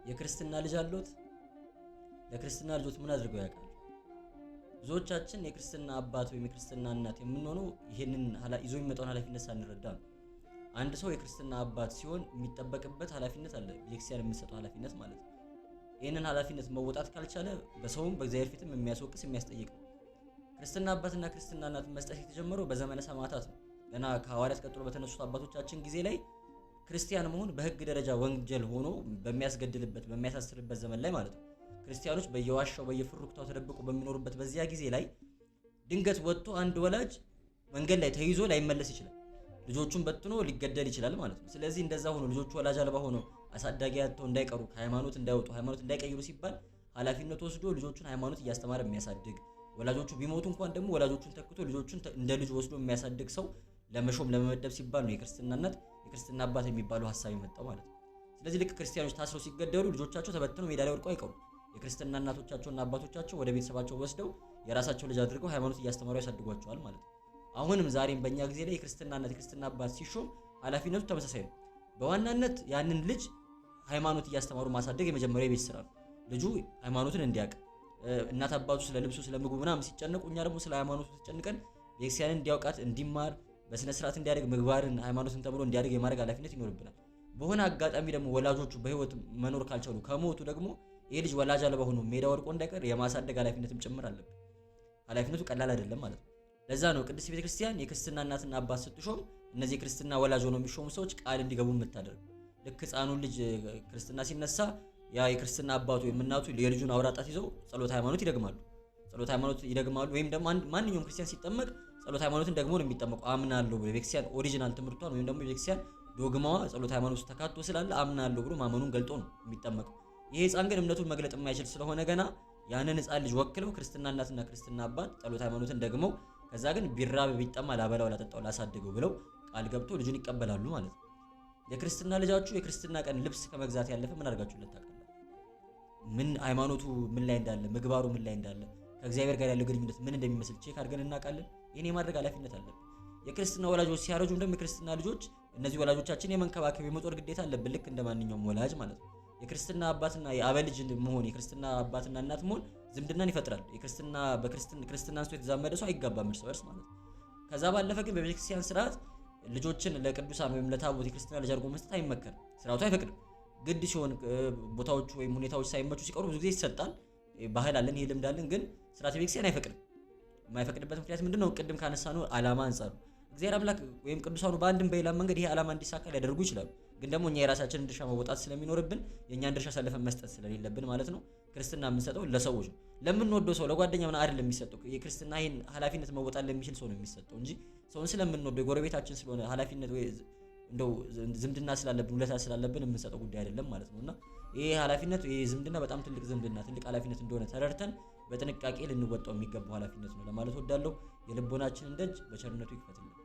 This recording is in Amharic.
የክርስትና ልጅ አሉት? ለክርስትና ልጆች ምን አድርገው ያውቃሉ? ብዙዎቻችን የክርስትና አባት ወይም የክርስትና እናት የምንሆነው ይሄንን ይዞ የሚመጣውን ኃላፊነት ሳንረዳ ነው። አንድ ሰው የክርስትና አባት ሲሆን የሚጠበቅበት ኃላፊነት አለ፣ ቤተክርስቲያን የምትሰጠው ኃላፊነት ማለት ነው። ይህንን ኃላፊነት መወጣት ካልቻለ በሰውም በእግዚአብሔር ፊትም የሚያስወቅስ የሚያስጠይቅ ነው። ክርስትና አባትና ክርስትና እናት መስጠት የተጀመረው በዘመነ ሰማዕታት ነው። ገና ከሐዋርያት ቀጥሎ በተነሱት አባቶቻችን ጊዜ ላይ ክርስቲያን መሆን በሕግ ደረጃ ወንጀል ሆኖ በሚያስገድልበት በሚያሳስርበት ዘመን ላይ ማለት ነው። ክርስቲያኖች በየዋሻው በየፍሩክታው ተደብቆ በሚኖሩበት በዚያ ጊዜ ላይ ድንገት ወጥቶ አንድ ወላጅ መንገድ ላይ ተይዞ ላይመለስ ይችላል። ልጆቹን በትኖ ሊገደል ይችላል ማለት ነው። ስለዚህ እንደዛ ሆኖ ልጆቹ ወላጅ አልባ ሆኖ አሳዳጊ አጥተው እንዳይቀሩ ከሃይማኖት እንዳይወጡ ሃይማኖት እንዳይቀይሩ ሲባል ኃላፊነት ወስዶ ልጆቹን ሃይማኖት እያስተማረ የሚያሳድግ ወላጆቹ ቢሞቱ እንኳን ደግሞ ወላጆቹን ተክቶ ልጆቹን እንደ ልጅ ወስዶ የሚያሳድግ ሰው ለመሾም ለመመደብ ሲባል ነው የክርስትና እናት የክርስትና አባት የሚባለው ሐሳብ የመጣው ማለት ነው። ስለዚህ ልክ ክርስቲያኖች ታስረው ሲገደሉ ልጆቻቸው ተበትነው ሜዳ ላይ ወድቀው አይቀሩም። የክርስትና እናቶቻቸውና አባቶቻቸው ወደ ቤተሰባቸው ወስደው የራሳቸው ልጅ አድርገው ሃይማኖት እያስተማሩ ያሳድጓቸዋል ማለት ነው። አሁንም ዛሬም በእኛ ጊዜ ላይ የክርስትና እናት የክርስትና አባት ሲሾም ኃላፊነቱ ተመሳሳይ ነው። በዋናነት ያንን ልጅ ሃይማኖት እያስተማሩ ማሳደግ የመጀመሪያው የቤት ስራ ነው። ልጁ ሃይማኖትን እንዲያውቅ እናት አባቱ ስለ ልብሱ ስለ ምግቡ ምናምን ሲጨነቁ እኛ ደግሞ ስለ ሃይማኖቱ ተጨንቀን ቤተክርስቲያንን እንዲያውቃት እንዲማር በስነ ስርዓት እንዲያደግ ምግባርን ሃይማኖትን ተምሮ እንዲያደግ የማድረግ ኃላፊነት ይኖርብናል። በሆነ አጋጣሚ ደግሞ ወላጆቹ በህይወት መኖር ካልቻሉ ከሞቱ ደግሞ ይሄ ልጅ ወላጅ አልባ ሆኖ ሜዳ ወድቆ እንዳይቀር የማሳደግ ኃላፊነትም ጭምር አለብን። ኃላፊነቱ ቀላል አይደለም ማለት ነው። ለዛ ነው ቅድስት ቤተክርስቲያን የክርስትና እናትና አባት ስትሾም እነዚህ የክርስትና ወላጅ ሆነው የሚሾሙ ሰዎች ቃል እንዲገቡ የምታደርግ ልክ ህፃኑን ልጅ ክርስትና ሲነሳ ያ የክርስትና አባቱ ወይም እናቱ የልጁን አውራጣት ይዘው ጸሎት ሃይማኖት ይደግማሉ። ወይም ደግሞ ማንኛውም ክርስቲያን ሲጠመቅ ጸሎት ሃይማኖትን ደግሞ ነው የሚጠመቀው። አምናለሁ ብሎ የቤተክርስቲያን ኦሪጂናል ትምህርቷን ወይም ደግሞ የቤተክርስቲያን ዶግማዋ ጸሎት ሃይማኖት ውስጥ ተካቶ ስላለ አምናለሁ ብሎ ማመኑን ገልጦ ነው የሚጠመቀው። ይሄ ህፃን ግን እምነቱን መግለጥ የማይችል ስለሆነ ገና ያንን ህፃን ልጅ ወክለው ክርስትና እናትና ክርስትና አባት ጸሎት ሃይማኖትን ደግመው ከዛ ግን ቢራብ ቢጠማ ላበላው ላጠጣው ላሳድገው ብለው ቃል ገብቶ ልጁን ይቀበላሉ ማለት ነው። የክርስትና ልጃችሁ የክርስትና ቀን ልብስ ከመግዛት ያለፈ ምን አድርጋችሁለት ታውቃላችሁ? ምን ሃይማኖቱ ምን ላይ እንዳለ ምግባሩ ምን ላይ እንዳለ ከእግዚአብሔር ጋር ያለው ግንኙነት ምን እንደሚመስል ቼክ አድርገን እናውቃለን? ይሄን የማድረግ ኃላፊነት አለብን። የክርስትና ወላጆች ሲያረጁም ደግሞ የክርስትና ልጆች እነዚህ ወላጆቻችን የመንከባከብ የመጦር ግዴታ አለብን፣ ልክ እንደማንኛውም ወላጅ ማለት ነው። የክርስትና አባትና የአበልጅ መሆን የክርስትና አባትና እናት መሆን ዝምድናን ይፈጥራል። ክርስትና አንስቶ የተዛመደ ሰው አይጋባም እርስ በርስ ማለት ነው። ከዛ ባለፈ ግን በቤተክርስቲያን ስርዓት ልጆችን ለቅዱሳን ወይም ለታቦት የክርስትና ልጅ አድርጎ መስጠት አይመከርም፣ ስርዓቱ አይፈቅድም። ግድ ሲሆን ቦታዎቹ ወይም ሁኔታዎች ሳይመቹ ሲቀሩ ብዙ ጊዜ ይሰጣል። ባህል አለን፣ ይሄ ልምድ አለን። ግን ስርዓተ ቤተክርስቲያን አይፈቅድም። የማይፈቅድበት ምክንያት ምንድነው? ቅድም ካነሳነው ዓላማ አንፃር እግዚአብሔር አምላክ ወይም ቅዱሳኑ በአንድም በሌላ መንገድ ይሄ ዓላማ እንዲሳካ ሊያደርጉ ይችላሉ። ግን ደግሞ እኛ የራሳችንን ድርሻ መወጣት ስለሚኖርብን የእኛን ድርሻ ሳለፈን መስጠት ስለሌለብን ማለት ነው። ክርስትና የምንሰጠው ለሰዎች ነው፣ ለምንወደው ሰው ለጓደኛ ምናምን አይደለም የሚሰጠው። የክርስትና ይሄን ኃላፊነት መወጣት ለሚችል ሰው ነው የሚሰጠው እንጂ ሰውን ስለምንወደው የጎረቤታችን ስለሆነ ኃላፊነት ወይ እንደው ዝምድና ስላለብን ውለታ ስላለብን የምንሰጠው ጉዳይ አይደለም ማለት ነውና ይሄ ኃላፊነት ይሄ ዝምድና በጣም ትልቅ ዝምድና ትልቅ ኃላፊነት እንደሆነ ተረድተን በጥንቃቄ ልንወጣው የሚገባው ኃላፊነት ነው ለማለት ወዳለሁ። የልቦናችንን ደጅ በቸርነቱ ይክፈትልን።